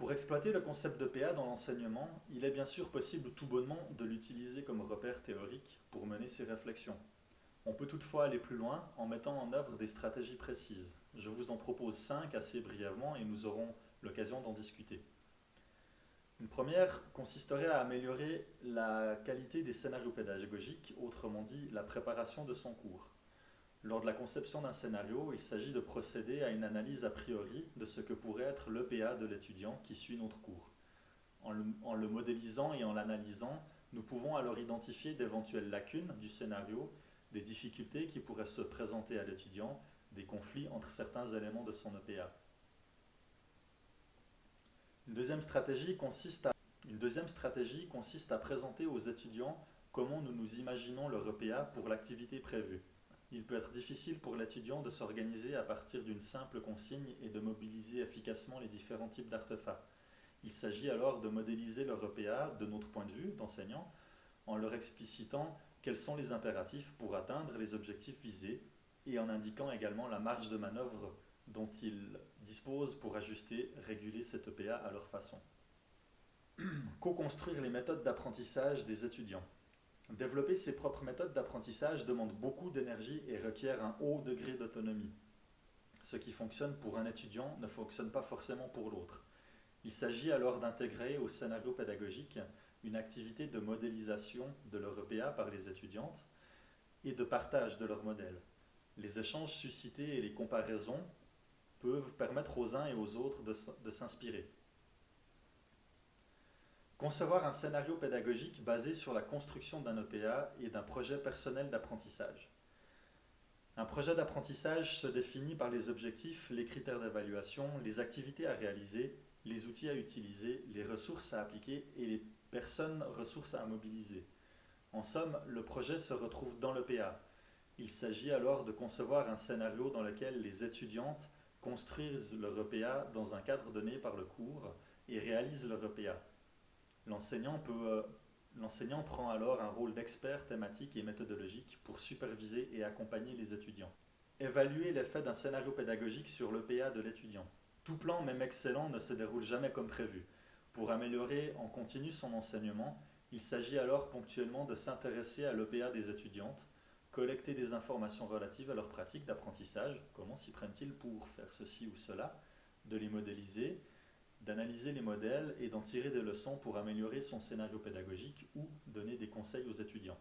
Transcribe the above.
Pour exploiter le concept d'EPA dans l'enseignement, il est bien sûr possible tout bonnement de l'utiliser comme repère théorique pour mener ses réflexions. On peut toutefois aller plus loin en mettant en œuvre des stratégies précises. Je vous en propose 5 assez brièvement et nous aurons l'occasion d'en discuter. Une première consisterait à améliorer la qualité des scénarios pédagogiques, autrement dit la préparation de son cours. Lors de la conception d'un scénario, il s'agit de procéder à une analyse a priori de ce que pourrait être l'EPA de l'étudiant qui suit notre cours. En le modélisant et en l'analysant, nous pouvons alors identifier d'éventuelles lacunes du scénario, des difficultés qui pourraient se présenter à l'étudiant, des conflits entre certains éléments de son EPA. Une deuxième stratégie consiste à présenter aux étudiants comment nous nous imaginons leur EPA pour l'activité prévue. Il peut être difficile pour l'étudiant de s'organiser à partir d'une simple consigne et de mobiliser efficacement les différents types d'artefacts. Il s'agit alors de modéliser leur EPA de notre point de vue d'enseignant en leur explicitant quels sont les impératifs pour atteindre les objectifs visés et en indiquant également la marge de manœuvre dont ils disposent pour ajuster, réguler cette EPA à leur façon. Co-construire les méthodes d'apprentissage des étudiants. Développer ses propres méthodes d'apprentissage demande beaucoup d'énergie et requiert un haut degré d'autonomie. Ce qui fonctionne pour un étudiant ne fonctionne pas forcément pour l'autre. Il s'agit alors d'intégrer au scénario pédagogique une activité de modélisation de leur EPA par les étudiantes et de partage de leur modèle. Les échanges suscités et les comparaisons peuvent permettre aux uns et aux autres de s'inspirer. Concevoir un scénario pédagogique basé sur la construction d'un EPA et d'un projet personnel d'apprentissage. Un projet d'apprentissage se définit par les objectifs, les critères d'évaluation, les activités à réaliser, les outils à utiliser, les ressources à appliquer et les personnes ressources à mobiliser. En somme, le projet se retrouve dans l'EPA. Il s'agit alors de concevoir un scénario dans lequel les étudiantes construisent leur EPA dans un cadre donné par le cours et réalisent leur EPA. L'enseignant prend alors un rôle d'expert thématique et méthodologique pour superviser et accompagner les étudiants. Évaluer l'effet d'un scénario pédagogique sur l'EPA de l'étudiant. Tout plan, même excellent, ne se déroule jamais comme prévu. Pour améliorer en continu son enseignement, il s'agit alors ponctuellement de s'intéresser à l'EPA des étudiantes, collecter des informations relatives à leur pratique d'apprentissage, comment s'y prennent-ils pour faire ceci ou cela, de les modéliser, d'analyser les modèles et d'en tirer des leçons pour améliorer son scénario pédagogique ou donner des conseils aux étudiants.